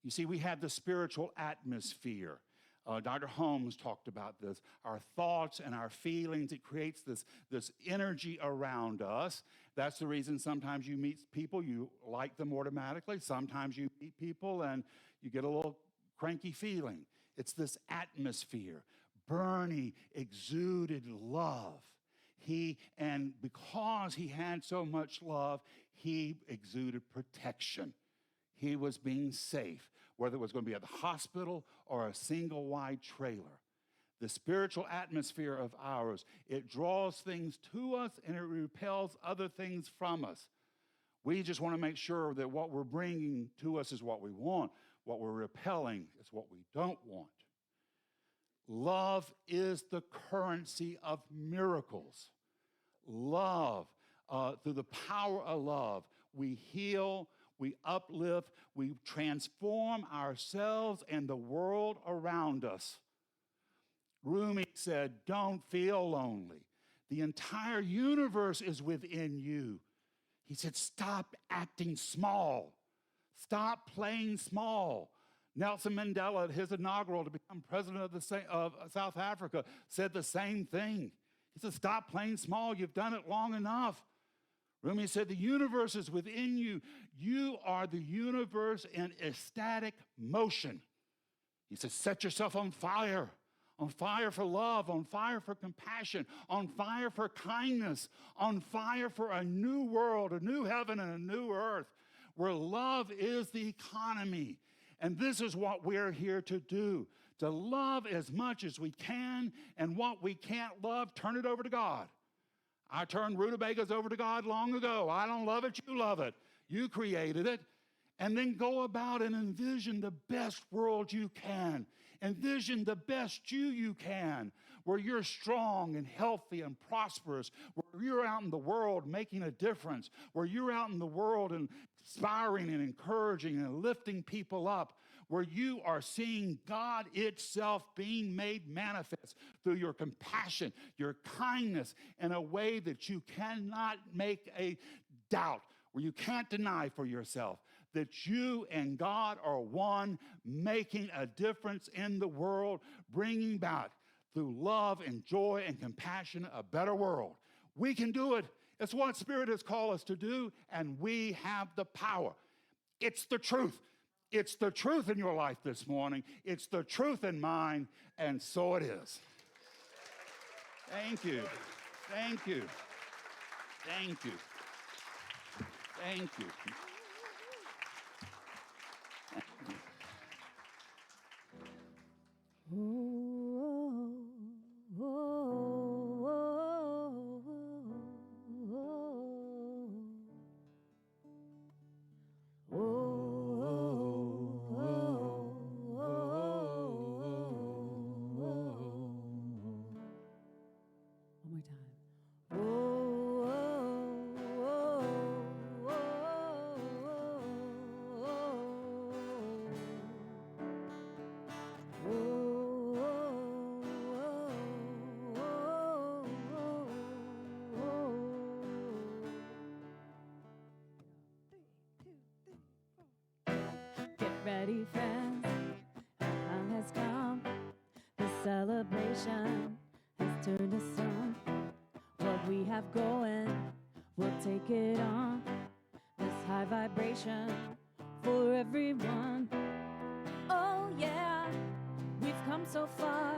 You see, we had the spiritual atmosphere. Dr. Holmes talked about this. Our thoughts and our feelings, it creates this energy around us. That's the reason sometimes you meet people, you like them automatically. Sometimes you meet people and you get a little cranky feeling. It's this atmosphere. Bernie exuded love. And because he had so much love, he exuded protection. He was being safe, whether it was going to be at the hospital or a single wide trailer. The spiritual atmosphere of ours, it draws things to us and it repels other things from us. We just want to make sure that what we're bringing to us is what we want. What we're repelling is what we don't want. Love is the currency of miracles. Love, through the power of love, we heal, we uplift, we transform ourselves and the world around us. Rumi said, don't feel lonely. The entire universe is within you. He said, stop acting small. Stop playing small. Nelson Mandela, at his inaugural to become president of South Africa, said the same thing. He said, stop playing small. You've done it long enough. Rumi said, the universe is within you. You are the universe in ecstatic motion. He said, set yourself on fire for love, on fire for compassion, on fire for kindness, on fire for a new world, a new heaven and a new earth, where love is the economy. And this is what we're here to do, to love as much as we can, and what we can't love, turn it over to God. I turned rutabagas over to God long ago. I don't love it, you love it. You created it. And then go about and envision the best world you can. Envision the best you can, where you're strong and healthy and prosperous, where you're out in the world making a difference, where you're out in the world and inspiring and encouraging and lifting people up, where you are seeing God itself being made manifest through your compassion, your kindness, in a way that you cannot make a doubt, where you can't deny for yourself that you and God are one, making a difference in the world, bringing back through love and joy and compassion a better world. We can do it. It's what Spirit has called us to do, and we have the power. It's the truth. It's the truth in your life this morning. It's the truth in mine, and so it is. Thank you. Thank you. Thank you. Thank you. Oh, oh, oh. vibration has turned us on. What we have going, we'll take it on. This high vibration for everyone. Oh yeah, we've come so far,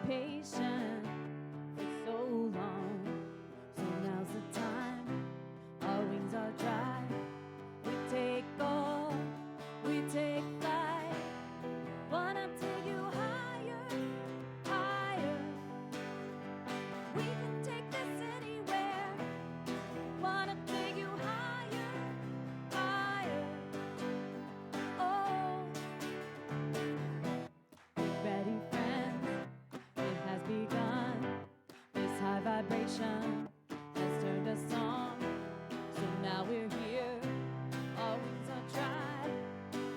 patient for so long. So now's the time, our wings are dry. We take off, we take flight. Wanna take you higher, higher. We can take this anywhere. Wanna take you higher, higher. Oh, get ready, friends. It has begun. This high vibration has turned us on. So now we're here. Our wings are dry.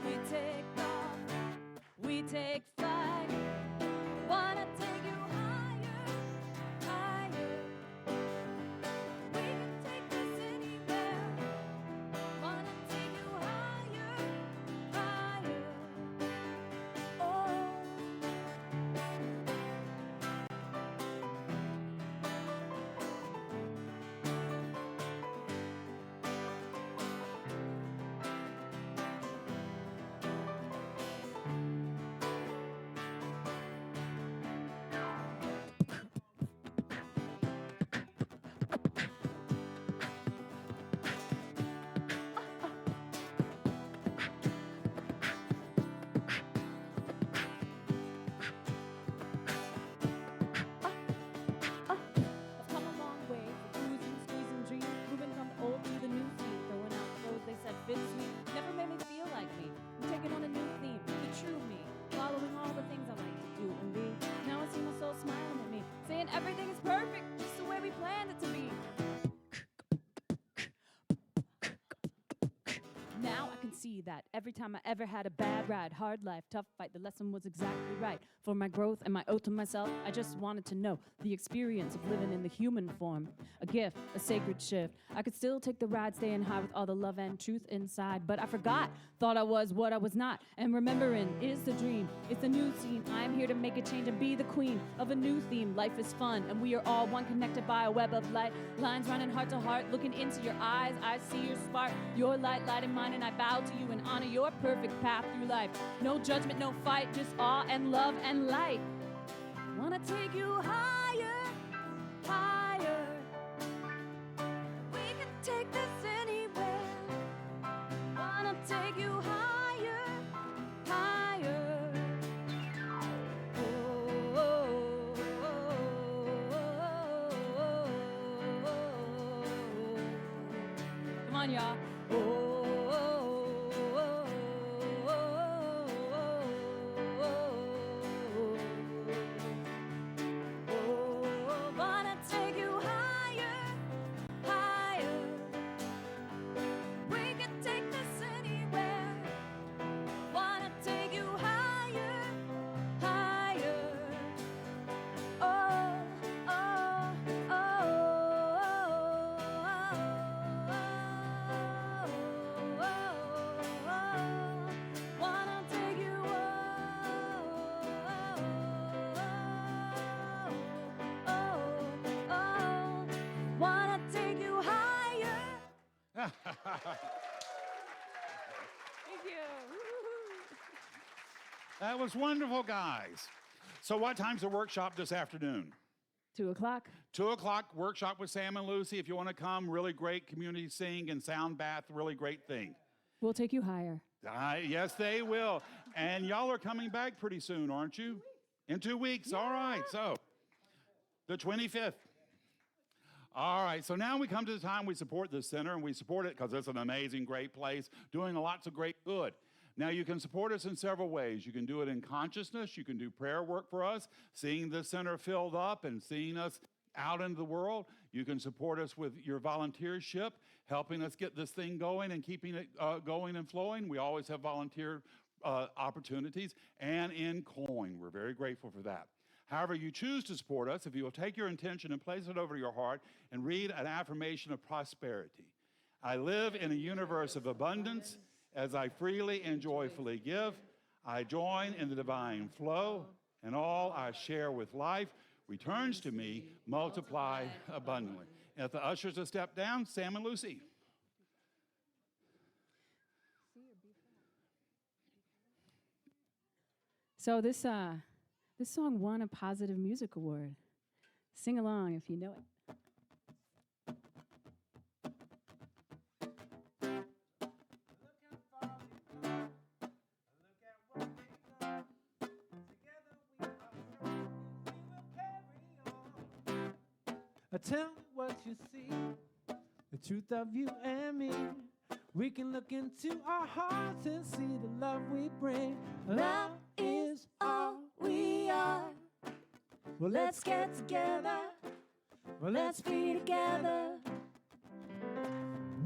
We take off. We take flight. Wanna take you higher, higher. We can take this anywhere. Wanna take you higher, higher. Oh. I've come a long way, cruising, squeezing dreams, moving from the old to the new scene, throwing out clothes they said fits me, never made me feel like me. I'm taking on a new theme, the true me, following all the things I like to do and be. Now I see my soul smiling at me, saying everything is perfect, just the way we planned it to be. Now I can see that every time I ever had a bad ride, hard life, tough fight, the lesson was exactly right. For my growth and my oath to myself, I just wanted to know the experience of living in the human form. A gift, a sacred shift. I could still take the ride, staying high with all the love and truth inside. But I forgot, thought I was what I was not. And remembering is the dream. It's a new scene. I am here to make a change and be the queen of a new theme. Life is fun, and we are all one, connected by a web of light. Lines running heart to heart, looking into your eyes. I see your spark, your light, light in mine, and I bow to you and honor your perfect path through life. No judgment, no fight, just awe and love and light. Wanna take you higher, higher. We can take this anywhere. Wanna take you higher, higher. Oh, oh, oh, oh, oh. Come on, y'all. Oh. Wanna take you higher, higher. We can take this anywhere. Wanna take you higher, higher. Oh, oh, oh, wanna take you wanna take you higher. Thank you. That was wonderful, guys. So what time's the workshop this afternoon? 2 o'clock. 2 o'clock workshop with Sam and Lucy. If you want to come, really great community sing and sound bath, really great thing. We'll take you higher. Yes, they will. And y'all are coming back pretty soon, aren't you? In 2 weeks. All right. So the 25th. All right, so now we come to the time we support this center, and we support it because it's an amazing, great place, doing lots of great good. Now, you can support us in several ways. You can do it in consciousness. You can do prayer work for us, seeing the center filled up and seeing us out into the world. You can support us with your volunteership, helping us get this thing going and keeping it going and flowing. We always have volunteer opportunities, and in coin. We're very grateful for that. However you choose to support us, if you will take your intention and place it over your heart and read an affirmation of prosperity. I live in a universe of abundance. As I freely and joyfully give, I join in the divine flow. and all I share with life returns to me multiplied abundantly. And if the ushers will step down, Sam and Lucy. So this song won a Positive Music Award. Sing along if you know it. Tell me what you see, the truth of you and me. We can look into our hearts and see the love we bring. Love is all we are. Well, Let's get together. well, Let's be together.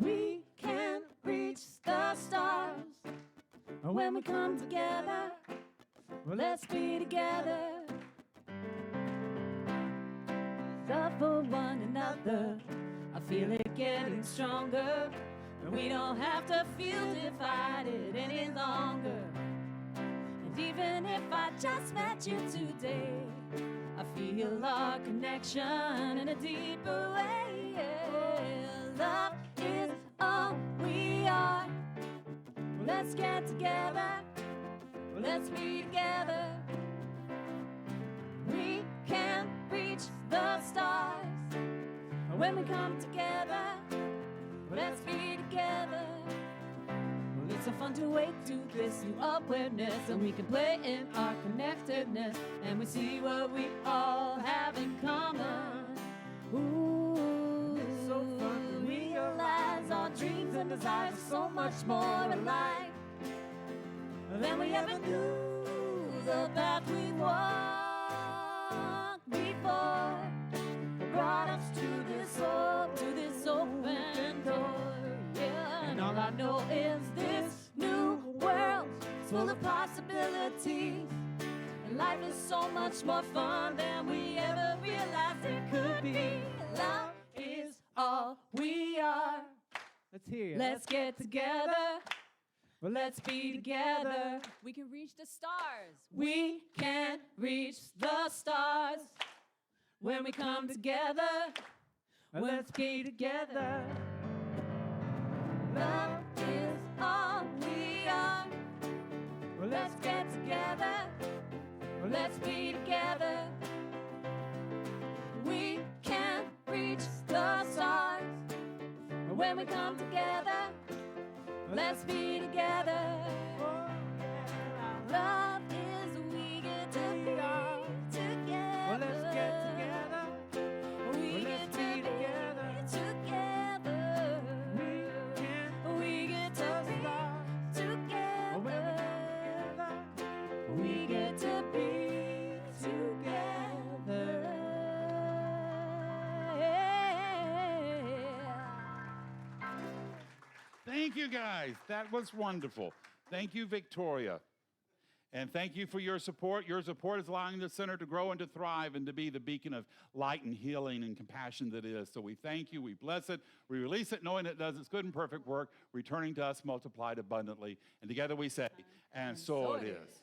We can reach the stars when we come together. well, Let's be together. Love for one another. I feel it getting stronger. We don't have to feel divided any longer. And even if I just met you today, I feel our connection in a deeper way. Love is all we are. Let's get together. Let's be together. We can reach the stars when we come together. Let's be together. Well, it's so fun to wake to this new awareness, and we can play in our connectedness, and we see what we all have in common. Ooh, It's so fun to realize our dreams and desires are so much more alike than we ever knew. The path we walked before brought us to this open door. Yeah, and all I know is this new world is full of possibilities. And life is so much more fun than we ever realized it could be. Love is all we are. let's hear it. Let's get together. Well, let's be together. We can reach the stars. We can reach the stars when we come together. well, let's be together. Love is all we are. Well, Let's get together. well, Let's be together. We can reach the stars when we come together. Let's be together. Love is we get to be together. well, let's get together. We Well, get let's to be be together. together. We get to be together. We get to be together. Thank you, guys. That was wonderful. Thank you, Victoria. And thank you for your support. Your support is allowing the center to grow and to thrive and to be the beacon of light and healing and compassion that it is. So we thank you, we bless it, we release it knowing it does its good and perfect work, returning to us multiplied abundantly. And together we say, and so it is.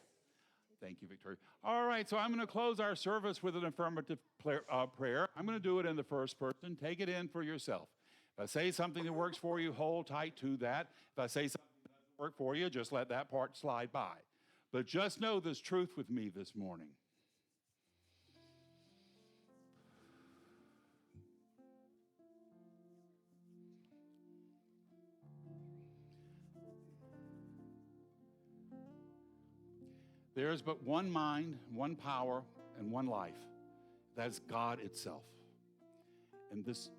Thank you, Victoria. All right, so I'm going to close our service with an affirmative prayer. I'm going to do it in the first person. Take it in for yourself. If I say something that works for you, hold tight to that. If I say something that doesn't work for you, just let that part slide by. But just know this truth with me this morning. There is but one mind, one power, and one life. That is God itself. And this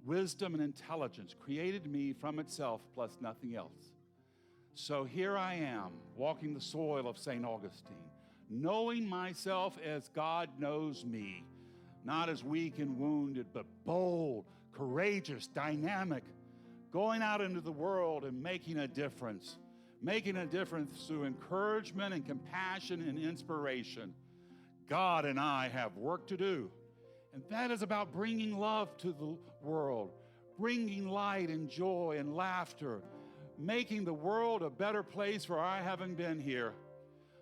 wisdom and intelligence created me from itself plus nothing else. So here I am, walking the soil of St. Augustine, knowing myself as God knows me, not as weak and wounded, but bold, courageous, dynamic, going out into the world and making a difference through encouragement and compassion and inspiration. God and I have work to do, and that is about bringing love to the world, bringing light and joy and laughter, making the world a better place for our having been here.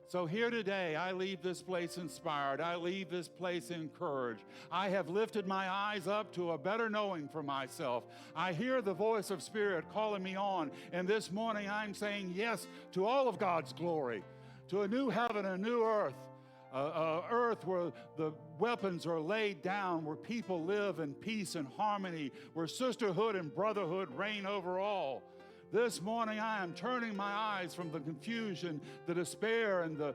So here today, I leave this place inspired. I leave this place encouraged. I have lifted my eyes up to a better knowing for myself. I hear the voice of Spirit calling me on. And this morning, I'm saying yes to all of God's glory, to a new heaven, a new earth. Earth where the weapons are laid down, where people live in peace and harmony, where sisterhood and brotherhood reign over all. This morning, I am turning my eyes from the confusion, the despair, and the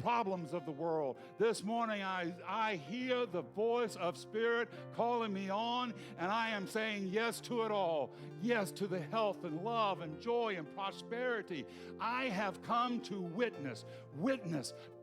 problems of the world. This morning, I hear the voice of Spirit calling me on, and I am saying yes to it all. Yes to the health and love and joy and prosperity. I have come to witness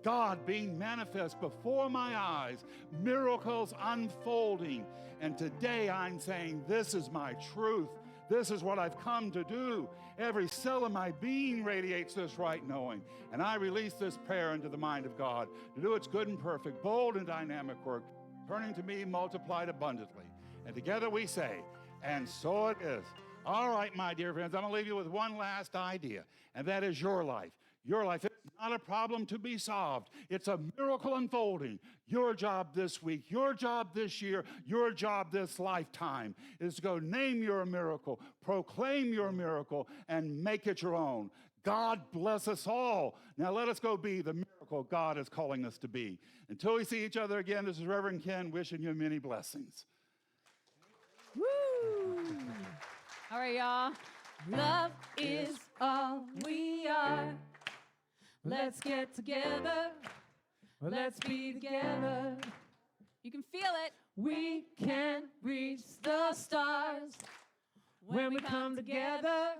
God being manifest before my eyes, miracles unfolding. And today I'm saying, this is my truth. This is what I've come to do. Every cell of my being radiates this right knowing. And I release this prayer into the mind of God to do its good and perfect, bold and dynamic work, turning to me multiplied abundantly. And together we say, and so it is. All right, my dear friends, I'm going to leave you with one last idea, and that is your life. Your life is not a problem to be solved. It's a miracle unfolding. Your job this week, your job this year, your job this lifetime is to go name your miracle, proclaim your miracle, and make it your own. God bless us all. Now let us go be the miracle God is calling us to be. Until we see each other again, this is Reverend Ken wishing you many blessings. Woo! All right, y'all. Love is all we are. Let's get together. Let's be together. You can feel it. We can reach the stars when we come together.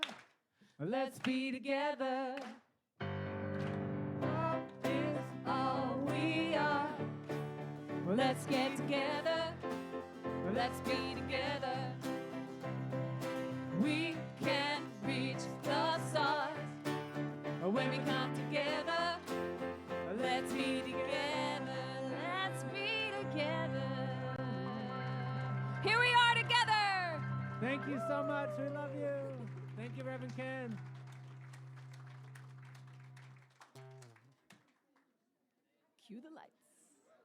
Let's be together. Love is all we are. Let's get together. Let's be together. We can reach the stars when we come together. Let's be together. Let's be together. Here we are together. Thank you so much. We love you. Thank you, Reverend Ken. Cue the lights.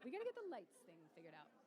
We gotta get the lights thing figured out.